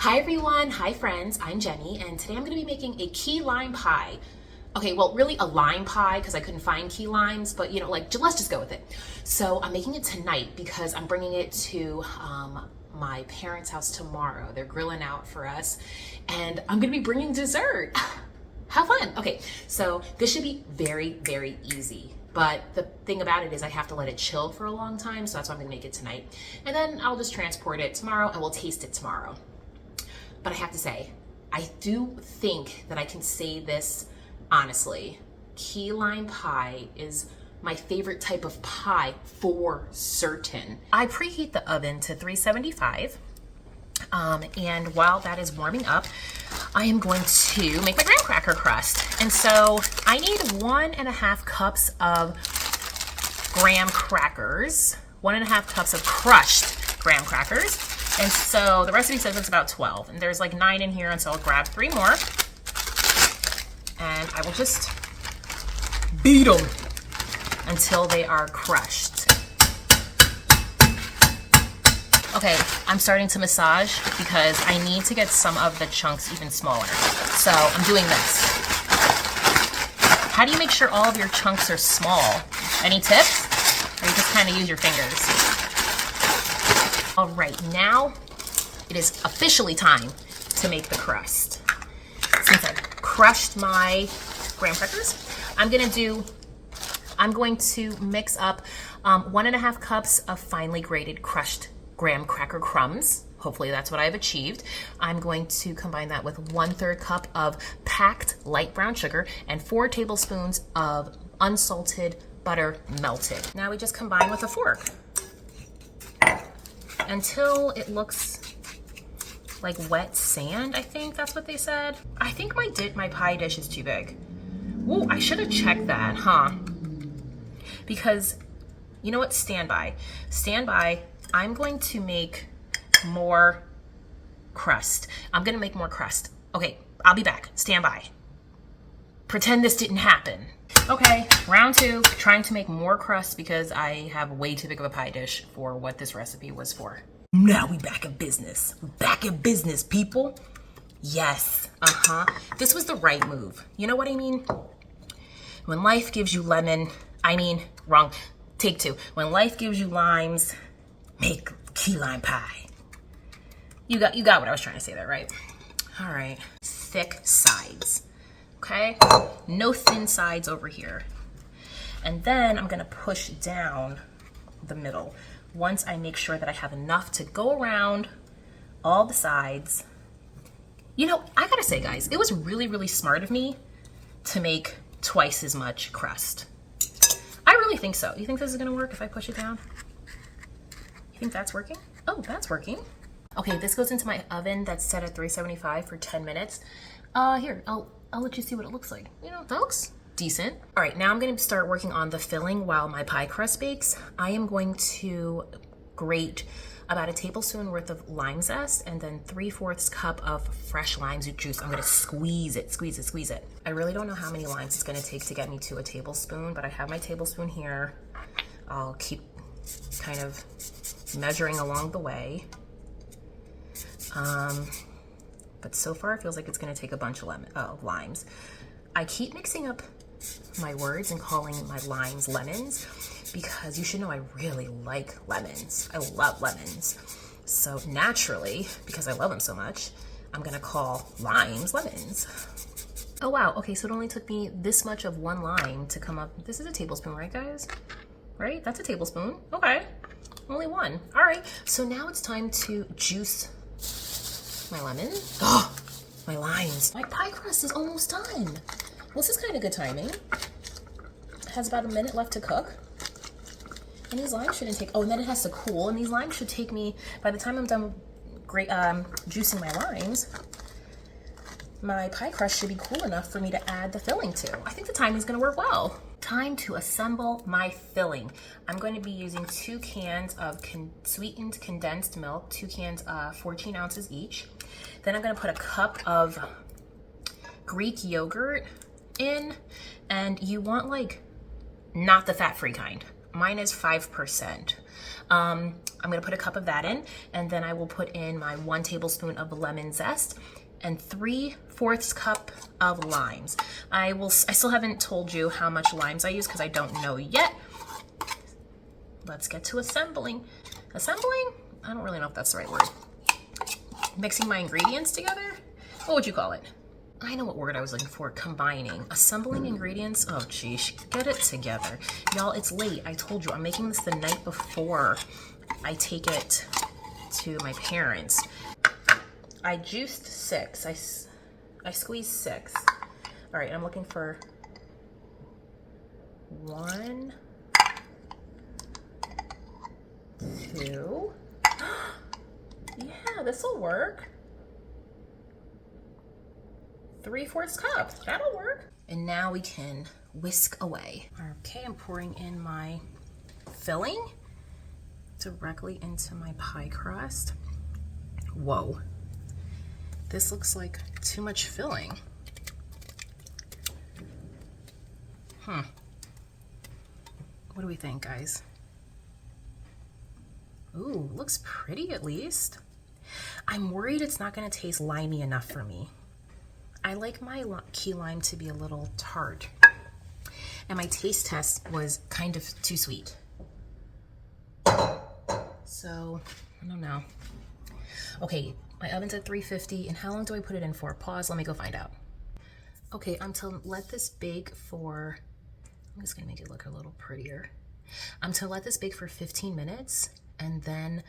Hi everyone, hi friends, I'm Jenny, and today I'm going to be making a key lime pie. Okay, well really a lime pie because I couldn't find key limes, but you know, like let's just go with it. So I'm making it tonight because I'm bringing it to my parents' house tomorrow. They're grilling out for us, and I'm going to be bringing dessert. Have fun. Okay, so this should be very, very easy. But the thing about it is I have to let it chill for a long time, so that's why I'm gonna make it tonight. And then I'll just transport it tomorrow and we'll taste it tomorrow. But I have to say, I do think that I can say this honestly. Key lime pie is my favorite type of pie for certain. I preheat the oven to 375. And while that is warming up, I am going to make my graham cracker crust. And so I need 1.5 cups of graham crackers, 1.5 cups of crushed graham crackers. And so the recipe says it's about 12, and there's like 9 in here, and so I'll grab 3 more. And I will just beat them until they are crushed. Okay, I'm starting to massage because I need to get some of the chunks even smaller. So I'm doing this. How do you make sure all of your chunks are small? Any tips? Or you just kind of use your fingers? All right, now it is officially time to make the crust. Since I've crushed my graham crackers, I'm going to mix up 1.5 cups of finely grated crushed graham cracker crumbs. Hopefully that's what I've achieved. I'm going to combine that with 1/3 cup of packed light brown sugar and 4 tablespoons of unsalted butter melted. Now we just combine with a fork until it looks like wet sand. I think that's what they said. I think my pie dish is too big. Whoa, I should have checked that, huh? Because you know what? Stand by. I'm going to make more crust. Okay, I'll be back. Stand by. Pretend this didn't happen. Okay, round 2, trying to make more crust because I have way too big of a pie dish for what this recipe was for. Now we back in business. Back in business, people. Yes, This was the right move. You know what I mean? When life gives you wrong. Take 2. When life gives you limes, make key lime pie. You got what I was trying to say there, right? All right, thick sides, okay? No thin sides over here. And then I'm gonna push down the middle once I make sure that I have enough to go around all the sides. You know, I gotta say, guys, it was really, really smart of me to make twice as much crust. I really think so. You think this is gonna work if I push it down? You think that's working? Oh, that's working. Okay, this goes into my oven that's set at 375 for 10 minutes. Here, I'll let you see what it looks like. You know, that looks decent. All right, now I'm gonna start working on the filling while my pie crust bakes. I am going to grate about 1 tablespoon worth of lime zest and then 3/4 cup of fresh lime juice. I'm gonna squeeze it. I really don't know how many limes it's gonna take to get me to 1 tablespoon, but I have my tablespoon here. I'll keep kind of measuring along the way. But so far it feels like it's gonna take a bunch of limes. I keep mixing up my words and calling my limes lemons because you should know I really like lemons. I love lemons. So naturally, because I love them so much, I'm gonna call limes lemons. Oh wow, okay, so it only took me this much of 1 lime to come up. This is 1 tablespoon, right guys? Right, that's 1 tablespoon, okay. Only 1, all right. So now it's time to juice my lemon. Oh, my limes. My pie crust is almost done. Well, this is kind of good timing. It has about 1 minute left to cook. And these limes shouldn't take, and then it has to cool, and these limes should take me, by the time I'm done juicing my limes, my pie crust should be cool enough for me to add the filling to. I think the timing is gonna work well. Time to assemble my filling. I'm going to be using 2 cans of sweetened condensed milk, 2 cans, 14 ounces each. Then I'm gonna put 1 cup of Greek yogurt in, and you want like, not the fat-free kind. mine is 5%. I'm gonna put a cup of that in, and then I will put in my 1 tablespoon of lemon zest and 3/4 cup of limes. I still haven't told you how much limes I use because I don't know yet. Let's get to assembling. Assembling? I don't really know if that's the right word. Mixing my ingredients together? What would you call it? I know what word I was looking for. Combining. Assembling ingredients? Oh, geez. Get it together. Y'all, it's late. I told you. I'm making this the night before I take it to my parents. I juiced 6. I squeezed 6. All right, I'm looking for 1, 2. Yeah, this will work. 3/4 cup. That'll work. And now we can whisk away. Okay, I'm pouring in my filling directly into my pie crust. Whoa. This looks like too much filling. What do we think, guys? Ooh, looks pretty at least. I'm worried it's not gonna taste limey enough for me. I like my key lime to be a little tart. And my taste test was kind of too sweet. So, I don't know. Okay, my oven's at 350, and how long do I put it in for? Pause, let me go find out. Okay, I'm to let this bake for, I'm just gonna make it look a little prettier. I'm to let this bake for 15 minutes, and then,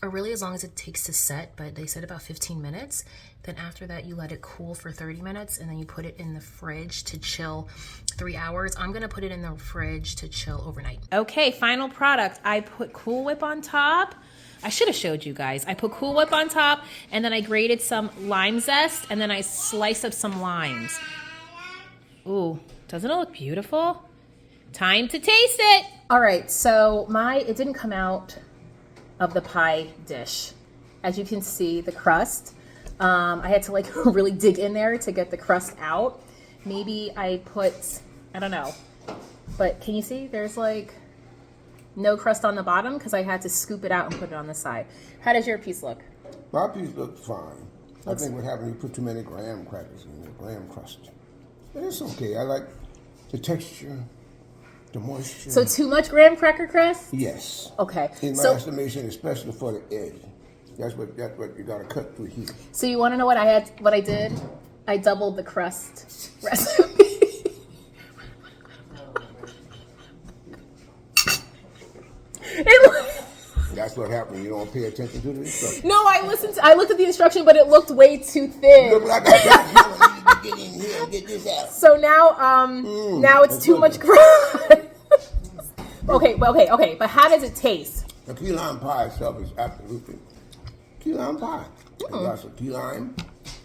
or really as long as it takes to set, but they said about 15 minutes. Then after that, you let it cool for 30 minutes, and then you put it in the fridge to chill 3 hours. I'm gonna put it in the fridge to chill overnight. Okay, final product. I put Cool Whip on top. I should have showed you guys. I put Cool Whip on top, and then I grated some lime zest, and then I sliced up some limes. Ooh, doesn't it look beautiful? Time to taste it. All right, so it didn't come out of the pie dish. As you can see, the crust, I had to like really dig in there to get the crust out. Maybe I don't know, but can you see there's like no crust on the bottom because I had to scoop it out and put it on the side. How does your piece look? My piece looks fine. I think what happened, you put too many graham crackers in the graham crust. But it's okay. I like the texture, the moisture. So too much graham cracker crust? Yes. Okay. In my estimation, especially for the edge. That's what you gotta cut through here. So you want to know what I did? I doubled the crust recipe. That's what happened. You don't pay attention to the instructions. No, I looked at the instruction, but it looked way too thin. Look like I got you. Get in here and get this out. So now it's too much crust. Okay. But how does it taste? The key lime pie itself is absolutely key lime pie. It got some key lime.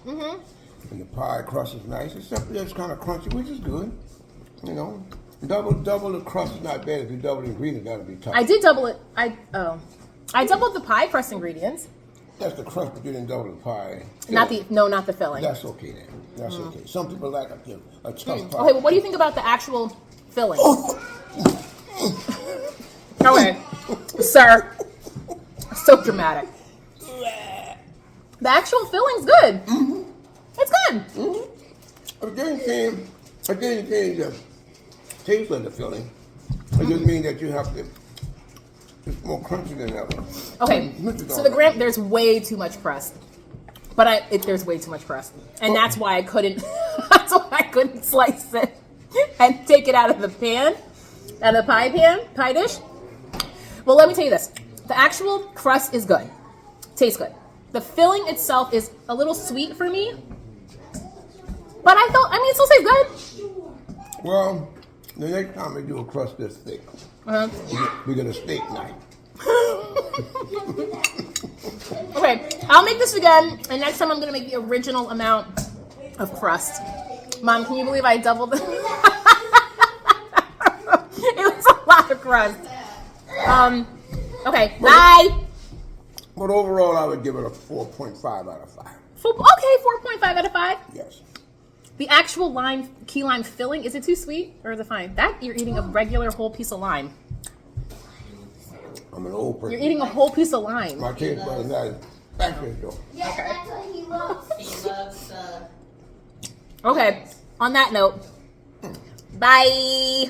And the pie crust is nice. Except it's kind of crunchy, which is good. You know, double the crust is not bad. If you double the ingredient, that'll be tough. I did double it. I doubled the pie crust ingredients. That's the crust, but you didn't double the pie. Not the filling. That's okay then. That's okay. Some people like a tough pie. Okay, well, what do you think about the actual filling? Okay, sir. So dramatic. The actual filling's good. It's good. I didn't change the taste of the filling. It just means that you have to. It's more crunchy than that one. Okay, so there's way too much crust, but there's way too much crust, and that's why I couldn't. That's why I couldn't slice it and take it out of the pan, out of the pie dish. Well, let me tell you this: the actual crust is good, tastes good. The filling itself is a little sweet for me, but it still tastes good. Well, the next time we do a crust this thick, we get a steak knife. Okay, I'll make this again, and next time I'm going to make the original amount of crust. Mom, can you believe I doubled it? It was a lot of crust. Okay, bye. But overall, I would give it a 4.5 out of 5. Okay, 4.5 out of 5. Yes. The actual key lime filling, is it too sweet or is it fine? That you're eating a regular whole piece of lime. I'm an old person. You're eating a whole piece of lime. My taste buds are back there, though. Yeah, that's what he loves. He loves Okay, on that note, bye.